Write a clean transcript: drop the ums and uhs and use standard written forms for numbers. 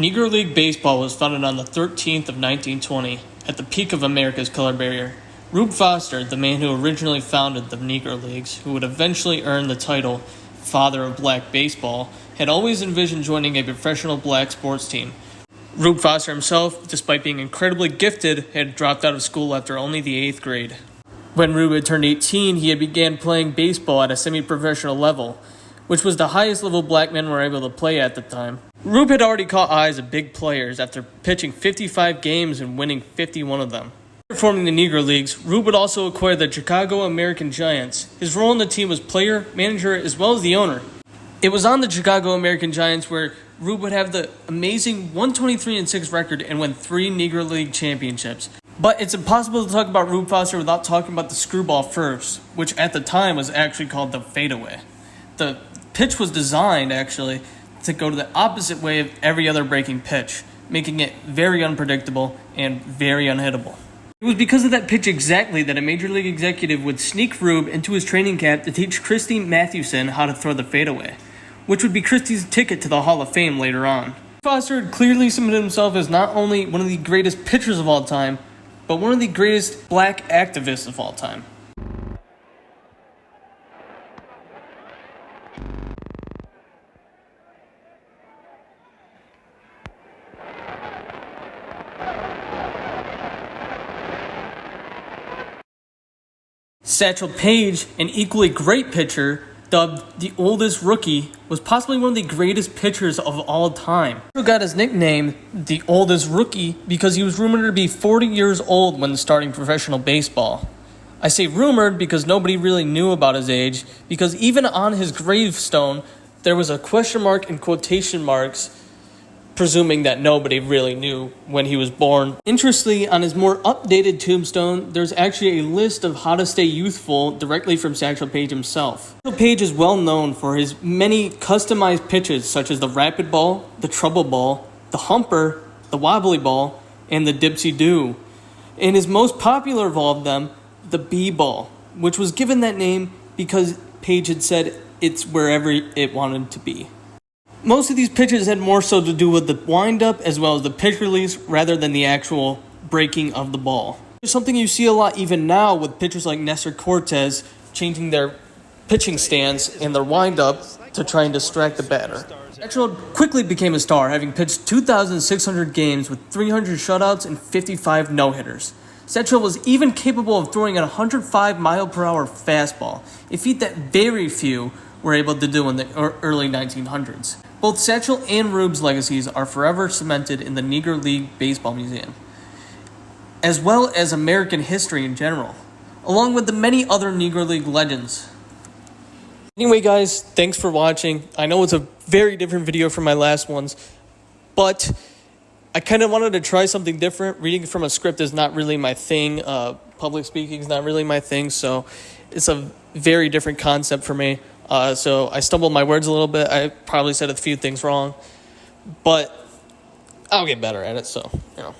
Negro League Baseball was founded on the 13th of 1920, at the peak of America's color barrier. Rube Foster, the man who originally founded the Negro Leagues, who would eventually earn the title Father of Black Baseball, had always envisioned joining a professional black sports team. Rube Foster himself, despite being incredibly gifted, had dropped out of school after only the 8th grade. When Rube had turned 18, he had began playing baseball at a semi-professional level, which was the highest level black men were able to play at the time. Rube had already caught eyes of big players after pitching 55 games and winning 51 of them. After forming the Negro Leagues, Rube would also acquire the Chicago American Giants. His role in the team was player, manager, as well as the owner. It was on the Chicago American Giants where Rube would have the amazing 123-6 record and win 3 Negro League championships. But it's impossible to talk about Rube Foster without talking about the screwball first, which at the time was actually called the fadeaway. The pitch was designed, actually, to go to the opposite way of every other breaking pitch, making it very unpredictable and very unhittable. It was because of that pitch exactly that a major league executive would sneak Rube into his training camp to teach Christy Mathewson how to throw the fadeaway, which would be Christy's ticket to the Hall of Fame later on. Foster had clearly cemented himself as not only one of the greatest pitchers of all time, but one of the greatest black activists of all time. Satchel Paige, an equally great pitcher, dubbed the oldest rookie, was possibly one of the greatest pitchers of all time. He got his nickname, the oldest rookie, because he was rumored to be 40 years old when starting professional baseball. I say rumored because nobody really knew about his age, because even on his gravestone, there was a question mark and quotation marks, presuming that nobody really knew when he was born. Interestingly, on his more updated tombstone, there's actually a list of how to stay youthful directly from Satchel Paige himself. Satchel Paige is well known for his many customized pitches such as the rapid ball, the trouble ball, the humper, the wobbly ball, and the dipsy-do. And his most popular of all of them, the b-ball, which was given that name because Paige had said it's wherever it wanted to be. Most of these pitches had more so to do with the wind-up as well as the pitch release rather than the actual breaking of the ball. There's something you see a lot even now with pitchers like Nestor Cortez changing their pitching stance and their wind-up to try and distract the batter. Satchel quickly became a star, having pitched 2,600 games with 300 shutouts and 55 no-hitters. Satchel was even capable of throwing a 105-mile-per-hour fastball, a feat that very few were able to do in the early 1900s. Both Satchel and Rube's legacies are forever cemented in the Negro League Baseball Museum, as well as American history in general, along with the many other Negro League legends. Anyway, guys, thanks for watching. I know it's a very different video from my last ones, but I kind of wanted to try something different. Reading from a script is not really my thing. Public speaking is not really my thing, so it's a very different concept for me. So I stumbled my words a little bit. I probably said a few things wrong, but I'll get better at it, so, you know.